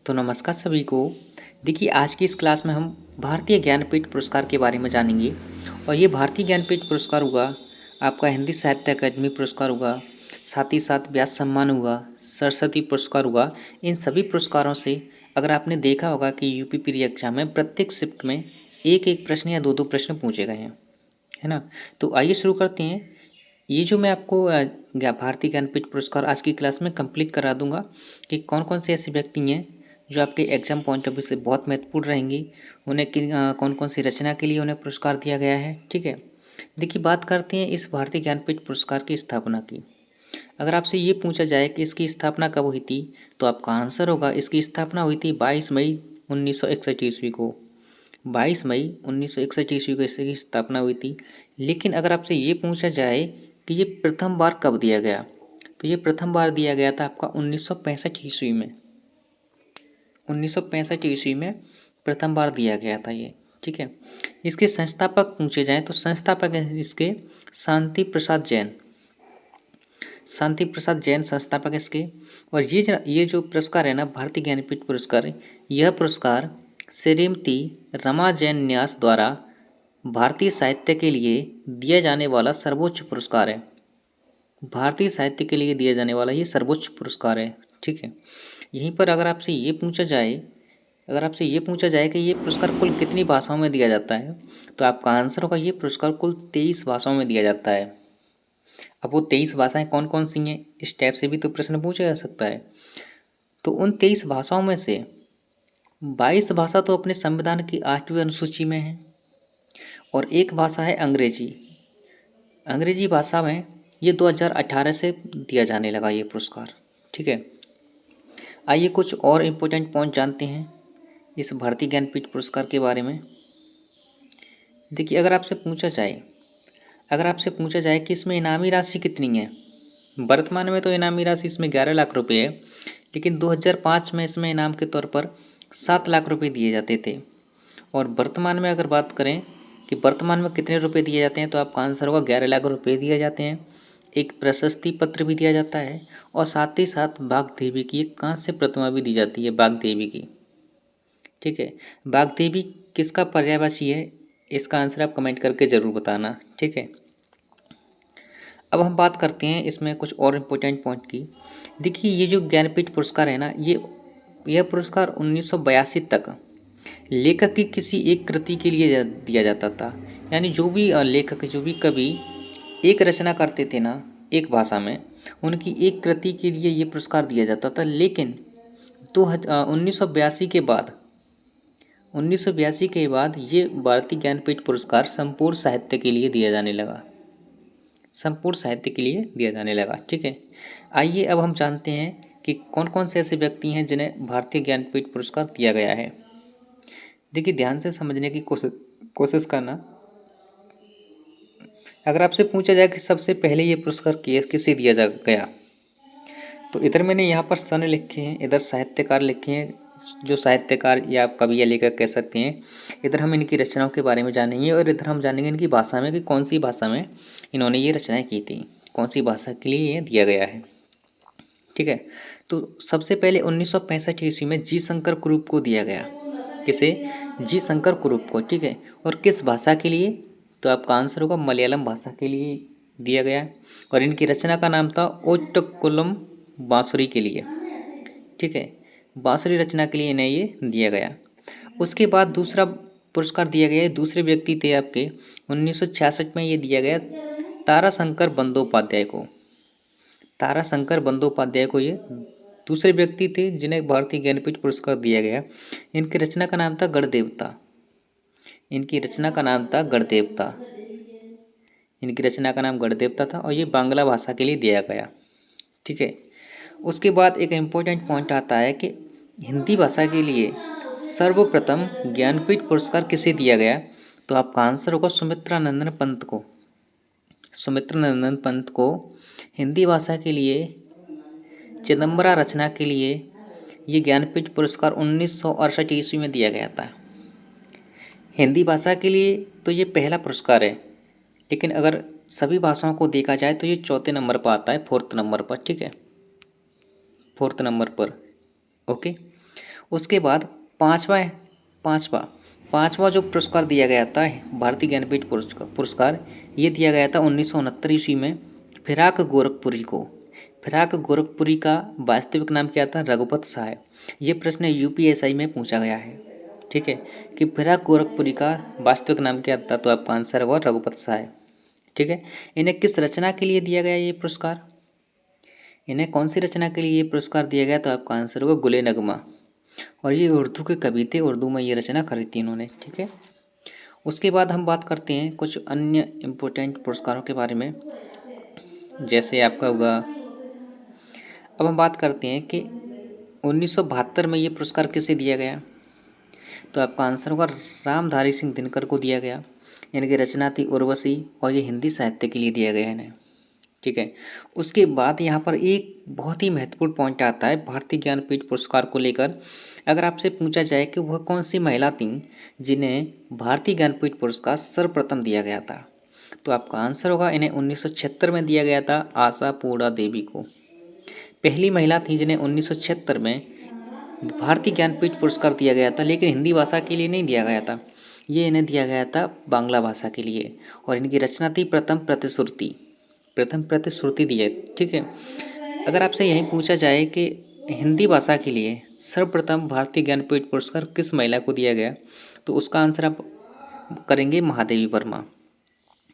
तो नमस्कार सभी को। देखिए आज की इस क्लास में हम भारतीय ज्ञानपीठ पुरस्कार के बारे में जानेंगे। और ये भारतीय ज्ञानपीठ पुरस्कार हुआ, आपका हिंदी साहित्य अकादमी पुरस्कार हुआ, साथ ही साथ व्यास सम्मान हुआ, सरस्वती पुरस्कार हुआ। इन सभी पुरस्कारों से अगर आपने देखा होगा कि यूपी प्री एग्जाम में प्रत्येक शिफ्ट में एक एक प्रश्न या दो दो प्रश्न पूछे गए हैं, है ना। तो आइए शुरू करते हैं। ये जो मैं आपको भारतीय ज्ञानपीठ पुरस्कार आज की क्लास में कंप्लीट करा दूंगा कि कौन कौन से ऐसे व्यक्ति हैं जो आपके एग्जाम पॉइंट ऑफ व्यू से बहुत महत्वपूर्ण रहेंगी, उन्हें कौन कौन सी रचना के लिए उन्हें पुरस्कार दिया गया है। ठीक है, देखिए बात करते हैं इस भारतीय ज्ञानपीठ पुरस्कार की स्थापना की। अगर आपसे ये पूछा जाए कि इसकी स्थापना कब हुई थी, तो आपका आंसर होगा इसकी स्थापना हुई थी 22 मई 1961 ईस्वी को। 22 मई 1961 ईस्वी को इसकी स्थापना हुई थी। लेकिन अगर आपसे ये पूछा जाए कि ये प्रथम बार कब दिया गया, तो ये प्रथम बार दिया गया था आपका 1965 ईस्वी में। 1965 ईस्वी में प्रथम बार दिया गया था ये। ठीक है, इसके संस्थापक पूछे जाएं तो संस्थापक हैं इसके शांति प्रसाद जैन। शांति प्रसाद जैन संस्थापक इसके। और ये जो पुरस्कार है ना, भारतीय ज्ञानपीठ पुरस्कार, यह पुरस्कार श्रीमती रमा जैन न्यास द्वारा भारतीय साहित्य के लिए दिया जाने वाला सर्वोच्च पुरस्कार है। भारतीय साहित्य के लिए दिया जाने वाला ये सर्वोच्च पुरस्कार है। ठीक है, यहीं पर अगर आपसे ये पूछा जाए कि ये पुरस्कार कुल कितनी भाषाओं में दिया जाता है, तो आपका आंसर होगा ये पुरस्कार कुल 23 भाषाओं में दिया जाता है। अब वो 23 भाषाएं कौन कौन सी हैं, इस टाइप से भी तो प्रश्न पूछा जा सकता है। तो उन 23 भाषाओं में से 22 भाषा तो अपने संविधान की 8वीं अनुसूची में है, और एक भाषा है अंग्रेजी। अंग्रेजी भाषा में ये 2018 से दिया जाने लगा ये पुरस्कार। ठीक है, आइए कुछ और इम्पोर्टेंट पॉइंट जानते हैं इस भारतीय ज्ञानपीठ पुरस्कार के बारे में। देखिए अगर आपसे पूछा जाए कि इसमें इनामी राशि कितनी है, वर्तमान में तो इनामी राशि इसमें 11 लाख रुपए है, लेकिन 2005 में इसमें इनाम के तौर पर 7 लाख रुपए दिए जाते थे। और वर्तमान में अगर बात करें कि वर्तमान में कितने रुपए दिए जाते हैं, तो आपका आंसर होगा 11 लाख रुपए दिए जाते हैं। एक प्रशस्ति पत्र भी दिया जाता है, और साथ ही साथ बाघ देवी की एक कांस्य प्रतिमा भी दी जाती है, बाघ देवी की। ठीक है, बाघ देवी किसका पर्यायवाची है, इसका आंसर आप कमेंट करके ज़रूर बताना। ठीक है, अब हम बात करते हैं इसमें कुछ और इम्पोर्टेंट पॉइंट की। देखिए ये जो ज्ञानपीठ पुरस्कार है ना, यह पुरस्कार 1982 तक लेखक की किसी एक कृति के लिए दिया जाता था। यानी जो भी लेखक, जो भी कवि एक रचना करते थे ना एक भाषा में, उनकी एक कृति के लिए ये पुरस्कार दिया जाता था। लेकिन 1982 के बाद ये भारतीय ज्ञानपीठ पुरस्कार संपूर्ण साहित्य के लिए दिया जाने लगा। संपूर्ण साहित्य के लिए दिया जाने लगा। ठीक है, आइए अब हम जानते हैं कि कौन कौन से ऐसे व्यक्ति हैं जिन्हें भारतीय ज्ञानपीठ पुरस्कार दिया गया है। देखिए ध्यान से समझने की कोशिश करना। अगर आपसे पूछा जाए कि सबसे पहले ये पुरस्कार किसे दिया जा गया, तो इधर मैंने यहाँ पर सन लिखे हैं, इधर साहित्यकार लिखे हैं, जो साहित्यकार या आप कवि या लेखक कह सकते हैं। इधर हम इनकी रचनाओं के बारे में जानेंगे, और इधर हम जानेंगे इनकी भाषा में कि कौन सी भाषा में इन्होंने ये रचनाएं की थी, कौन सी भाषा के लिए ये दिया गया है। ठीक है, तो सबसे पहले 1965 ईस्वी में जी शंकर कुरूप को दिया गया। किसे? जी शंकर कुरूप को। ठीक है, और किस भाषा के लिए, तो आपका आंसर होगा मलयालम भाषा के लिए दिया गया। और इनकी रचना का नाम था ओट्टकुलम बांसुरी के लिए। ठीक है, बांसुरी रचना के लिए इन्हें ये दिया गया। उसके बाद दूसरा पुरस्कार दिया गया, दूसरे व्यक्ति थे आपके 1966 में ये दिया गया ताराशंकर बंदोपाध्याय को। ताराशंकर बंदोपाध्याय को ये दूसरे व्यक्ति थे जिन्हें भारतीय ज्ञानपीठ पुरस्कार दिया गया। इनकी रचना का नाम था गणदेवता। इनकी रचना का नाम था गणदेवता। इनकी रचना का नाम गणदेवता था, और ये बांग्ला भाषा के लिए दिया गया। ठीक है, उसके बाद एक इम्पोर्टेंट पॉइंट आता है कि हिंदी भाषा के लिए सर्वप्रथम ज्ञानपीठ पुरस्कार किसे दिया गया, तो आपका आंसर होगा सुमित्रा नंदन पंत को। सुमित्रा नंदन पंत को हिंदी भाषा के लिए चिदम्बरा रचना के लिए ये ज्ञानपीठ पुरस्कार 1968 ईस्वी में दिया गया था। हिंदी भाषा के लिए तो ये पहला पुरस्कार है, लेकिन अगर सभी भाषाओं को देखा जाए तो ये चौथे नंबर पर आता है, 4th नंबर पर। ठीक है, 4th नंबर पर। ओके, उसके बाद पांचवा पांचवा पांचवा जो पुरस्कार दिया गया था भारतीय ज्ञानपीठ पुरस्कार ये दिया गया था 1969 ईस्वी में फिराक गोरखपुरी को। फिराक गोरखपुरी का वास्तविक नाम क्या था? रघुपत साय। ये प्रश्न यूपीएसआई में पूछा गया है, ठीक है, कि फिराक गोरखपुरी का वास्तविक नाम क्या था? तो आपका आंसर होगा रघुपत साय, ठीक है। इन्हें किस रचना के लिए दिया गया ये पुरस्कार? इन्हें कौन सी रचना के लिए ये पुरस्कार दिया गया? तो आपका आंसर होगा गुले नगमा। और ये उर्दू के कवि थे, उर्दू में ये रचना करी थी इन्होंने, ठीक है। उसके बाद हम बात करते हैं कुछ अन्य इम्पोर्टेंट पुरस्कारों के बारे में, जैसे आपका होगा, अब हम बात करते हैं कि 1972 में ये पुरस्कार किसे दिया गया? तो आपका आंसर होगा रामधारी सिंह दिनकर को दिया गया। इनकी रचना थी उर्वशी और ये हिंदी साहित्य के लिए दिया गया इन्हें, ठीक है। उसके बाद यहाँ पर एक बहुत ही महत्वपूर्ण पॉइंट आता है भारतीय ज्ञानपीठ पुरस्कार को लेकर। अगर आपसे पूछा जाए कि वह कौन सी महिला थीं जिन्हें भारतीय ज्ञानपीठ पुरस्कार सर्वप्रथम दिया गया था, तो आपका आंसर होगा इन्हें 1976 में दिया गया था आशा पूर्णा देवी को। पहली महिला थी जिन्हें 1976 में भारतीय ज्ञानपीठ पुरस्कार दिया गया था, लेकिन हिंदी भाषा के लिए नहीं दिया गया था, ये इन्हें दिया गया था बांग्ला भाषा के लिए। और इनकी रचना थी प्रथम प्रतिश्रुति दी है, ठीक है। अगर आपसे यही पूछा जाए कि हिंदी भाषा के लिए सर्वप्रथम भारतीय ज्ञानपीठ पुरस्कार किस महिला को दिया गया, तो उसका आंसर आप करेंगे महादेवी वर्मा।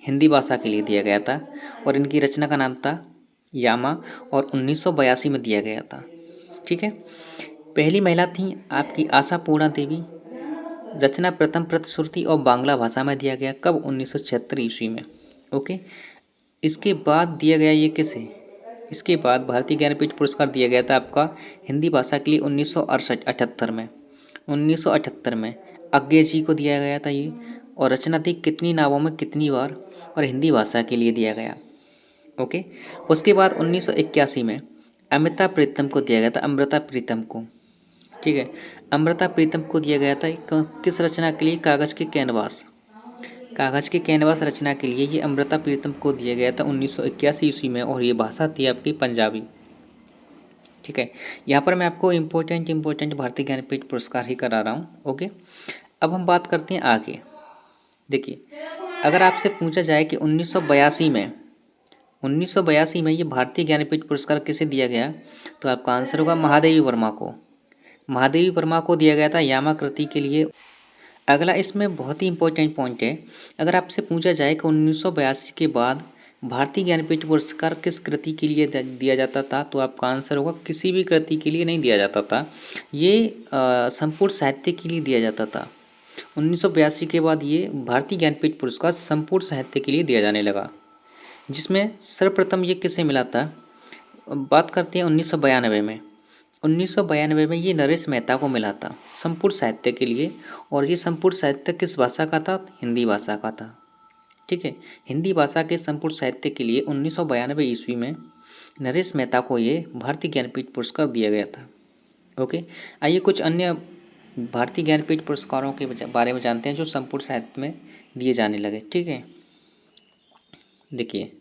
हिंदी भाषा के लिए दिया गया था और इनकी रचना का नाम था यामा और 1982 में दिया गया था, ठीक है। पहली महिला थी आपकी आशा पूर्णा देवी, रचना प्रथम प्रतिश्रुति और बांग्ला भाषा में दिया गया, कब? 1976 ईस्वी में, ओके। इसके बाद दिया गया ये किसे? इसके बाद भारतीय ज्ञानपीठ पुरस्कार दिया गया था आपका हिंदी भाषा के लिए 1978 में। 1978 में अज्ञे जी को दिया गया था ये, और रचना थी कितनी नावों में कितनी बार, और हिंदी भाषा के लिए दिया गया, ओके। उसके बाद 1981 में अमृता प्रीतम को दिया गया था, अमृता प्रीतम को, ठीक है। अमृता प्रीतम को दिया गया था किस रचना के लिए? कागज़ के कैनवास। कागज़ के कैनवास रचना के लिए ये अमृता प्रीतम को दिया गया था 1981 ईस्वी में, और ये भाषा थी आपकी पंजाबी, ठीक है। यहाँ पर मैं आपको इम्पोर्टेंट भारतीय ज्ञानपीठ पुरस्कार ही करा रहा हूँ, ओके। अब हम बात करते हैं आगे। देखिए, अगर आपसे पूछा जाए कि 1982 में ये भारतीय ज्ञानपीठ पुरस्कार किसे दिया गया, तो आपका आंसर होगा महादेवी वर्मा को। महादेवी वर्मा को दिया गया था यामा कृति के लिए। अगला इसमें बहुत ही इंपॉर्टेंट पॉइंट है, अगर आपसे पूछा जाए कि 1982 के बाद भारतीय ज्ञानपीठ पुरस्कार किस कृति के लिए दिया जाता था, तो आपका आंसर होगा किसी भी कृति के लिए नहीं दिया जाता था, ये संपूर्ण साहित्य के लिए दिया जाता था। 1982 के बाद ये भारतीय ज्ञानपीठ पुरस्कार संपूर्ण साहित्य के लिए दिया जाने लगा, जिसमें सर्वप्रथम ये किसे मिला था? बात करते हैं 1992 में। 1992 में ये नरेश मेहता को मिला था संपूर्ण साहित्य के लिए, और ये संपूर्ण साहित्य किस भाषा का था? हिंदी भाषा का था, ठीक है। हिंदी भाषा के संपूर्ण साहित्य के लिए 1992 ईस्वी में नरेश मेहता को ये भारतीय ज्ञानपीठ पुरस्कार दिया गया था, ओके। आइए कुछ अन्य भारतीय ज्ञानपीठ पुरस्कारों के बारे में जानते हैं जो संपूर्ण साहित्य में दिए जाने लगे, ठीक है। देखिए,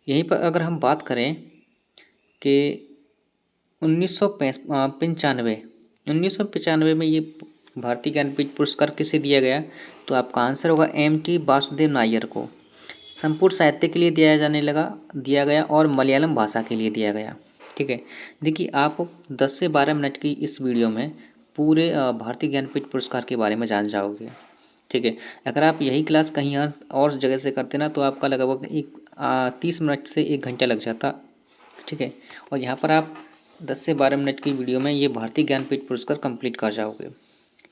यहीं पर अगर हम बात करें कि 1995 में ये भारतीय ज्ञानपीठ पुरस्कार किसे दिया गया, तो आपका आंसर होगा एम.टी. वासुदेव नायर को। संपूर्ण साहित्य के लिए दिया गया और मलयालम भाषा के लिए दिया गया, ठीक है। देखिए, आप 10 से 12 मिनट की इस वीडियो में पूरे भारतीय ज्ञानपीठ पुरस्कार के बारे में जान जाओगे, ठीक है। अगर आप यही क्लास कहीं और जगह से करते ना, तो आपका लगभग 30 मिनट से 1 घंटा लग जाता, ठीक है। और यहाँ पर आप 10 से 12 मिनट की वीडियो में ये भारतीय ज्ञानपीठ पुरस्कार कंप्लीट कर जाओगे,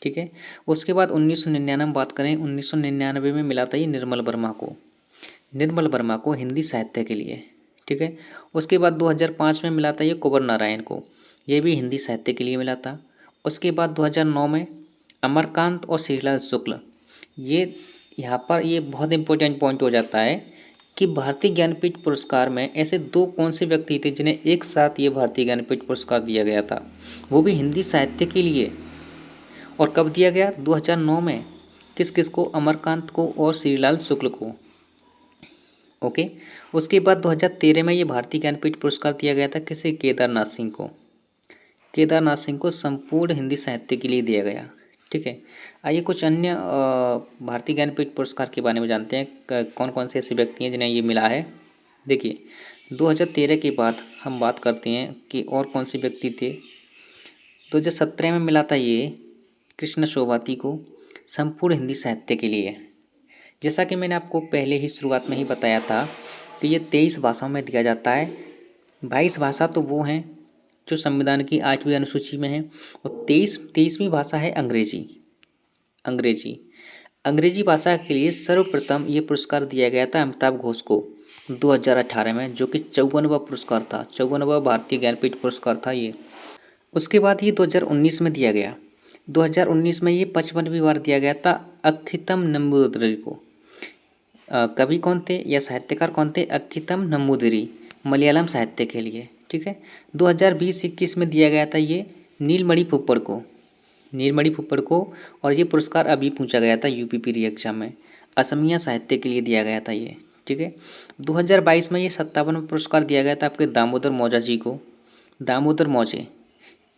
ठीक है। उसके बाद 1999 में बात करें, 1999 में मिला था ये निर्मल वर्मा को हिंदी साहित्य के लिए, ठीक है। उसके बाद 2005 में मिला था ये कुंवर नारायण को, ये भी हिंदी साहित्य के लिए मिला था। उसके बाद 2009 में अमरकांत और श्रीलाल शुक्ल, ये यहाँ पर ये बहुत इंपॉर्टेंट पॉइंट हो जाता है कि भारतीय ज्ञानपीठ पुरस्कार में ऐसे 2 कौन से व्यक्ति थे जिन्हें एक साथ ये भारतीय ज्ञानपीठ पुरस्कार दिया गया था, वो भी हिंदी साहित्य के लिए। और कब दिया गया? 2009 में। किस किस को? अमरकांत को और श्रीलाल शुक्ल को, ओके। उसके बाद 2013 में ये भारतीय ज्ञानपीठ पुरस्कार दिया गया था किसे? केदारनाथ सिंह को। केदारनाथ सिंह को संपूर्ण हिंदी साहित्य के लिए दिया गया। ठीक है, आइए कुछ अन्य भारतीय ज्ञानपीठ पुरस्कार के बारे में जानते हैं, कौन कौन से ऐसे व्यक्ति हैं जिन्हें ये मिला है। देखिए 2013 के बाद हम बात करते हैं कि और कौन से व्यक्ति थे। 2017 में मिला था ये कृष्ण शोभाती को संपूर्ण हिंदी साहित्य के लिए। जैसा कि मैंने आपको पहले ही शुरुआत में ही बताया था कि ये 23 भाषाओं में दिया जाता है। 22 भाषा तो वो हैं जो संविधान की 8वीं अनुसूची में है, और 23वीं भाषा है अंग्रेजी भाषा के लिए सर्वप्रथम ये पुरस्कार दिया गया था अमिताभ घोष को 2018 में, जो कि 54वां पुरस्कार था, 54वां भारतीय ज्ञानपीठ पुरस्कार था ये। उसके बाद ये 2019 में दिया गया। 2019 में ये 55वीं बार दिया गया था अक्खितम नंबूदरी को। कवि कौन थे या साहित्यकार कौन थे? अक्खितम नंबूदिरी, मलयालम साहित्य के लिए। ठीक है, 2020-21 में दिया गया था ये नीलमणि फुप्पड़ को, और ये पुरस्कार अभी पूछा गया था यूपीपी री एग्जाम में, असमिया साहित्य के लिए दिया गया था ये। ठीक है, 2022 में ये 57वां पुरस्कार दिया गया था आपके दामोदर मौजा जी को, दामोदर मौजे,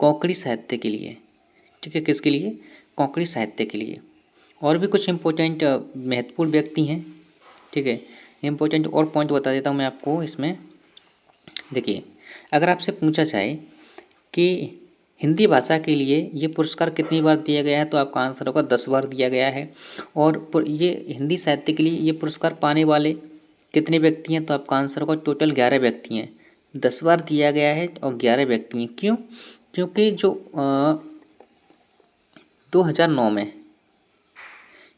कोंकणी साहित्य के लिए। ठीक है, किसके लिए? कोंकणी साहित्य के लिए। और भी कुछ इम्पोर्टेंट महत्वपूर्ण व्यक्ति हैं। ठीक है, इम्पोर्टेंट और पॉइंट बता देता हूँ मैं आपको इसमें। देखिए, अगर आपसे पूछा जाए कि हिंदी भाषा के लिए ये पुरस्कार कितनी बार दिया गया है, तो आपका आंसर होगा 10 बार दिया गया है। और ये हिंदी साहित्य के लिए ये पुरस्कार पाने वाले कितने व्यक्ति हैं, तो आपका आंसर होगा टोटल 11 व्यक्ति हैं। 10 बार दिया गया है और 11 व्यक्ति हैं। क्यों? क्योंकि जो 2009 में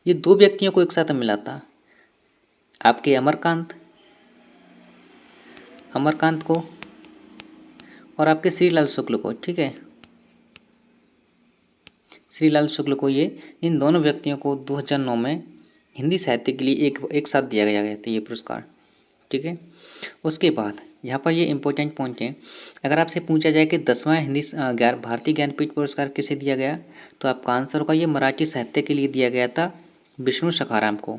ये 2 व्यक्तियों को एक साथ मिला था, आपके अमरकांत को और आपके श्रीलाल शुक्ल को। ठीक है, श्रीलाल शुक्ल को, ये इन दोनों व्यक्तियों को 2009 में हिंदी साहित्य के लिए एक साथ दिया गया था ये पुरस्कार। ठीक है, उसके बाद यहाँ पर ये इम्पोर्टेंट पॉइंट है। अगर आपसे पूछा जाए कि 10वां हिंदी भारतीय ज्ञानपीठ पुरस्कार किसे दिया गया, तो आपका आंसर होगा ये मराठी साहित्य के लिए दिया गया था विष्णु सखाराम को।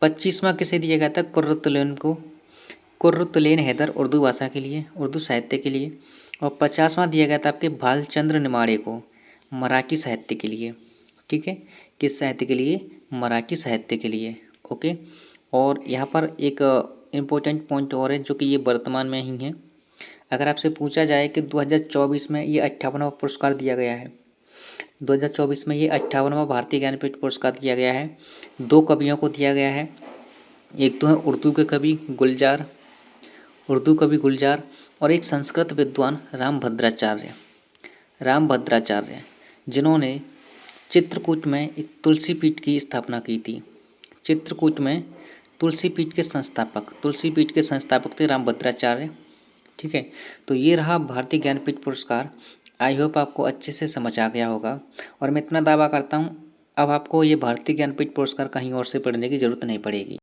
25वां किसे दिया गया था? कुर्रतुलैन हैदर, उर्दू भाषा के लिए, उर्दू साहित्य के लिए। और 50वां दिया गया था आपके भालचंद्र नेमाड़े को, मराठी साहित्य के लिए। ठीक है, किस साहित्य के लिए? मराठी साहित्य के लिए। ओके, और यहाँ पर एक इम्पोर्टेंट पॉइंट और है जो कि ये वर्तमान में ही है। अगर आपसे पूछा जाए कि 2024 में ये 58वां पुरस्कार दिया गया है, 2024 में ये 58वां भारतीय ज्ञानपीठ पुरस्कार दिया गया है। 2 कवियों को दिया गया है, एक तो है उर्दू कवि गुलजार और एक संस्कृत विद्वान रामभद्राचार्य, जिन्होंने चित्रकूट में एक तुलसी पीठ की स्थापना की थी। चित्रकूट में तुलसी पीठ के संस्थापक थे रामभद्राचार्य। ठीक है, तो ये रहा भारतीय ज्ञानपीठ पुरस्कार। आई होप आपको अच्छे से समझ आ गया होगा, और मैं इतना दावा करता हूँ अब आपको ये भारतीय ज्ञानपीठ पुरस्कार कहीं और से पढ़ने की ज़रूरत नहीं पड़ेगी।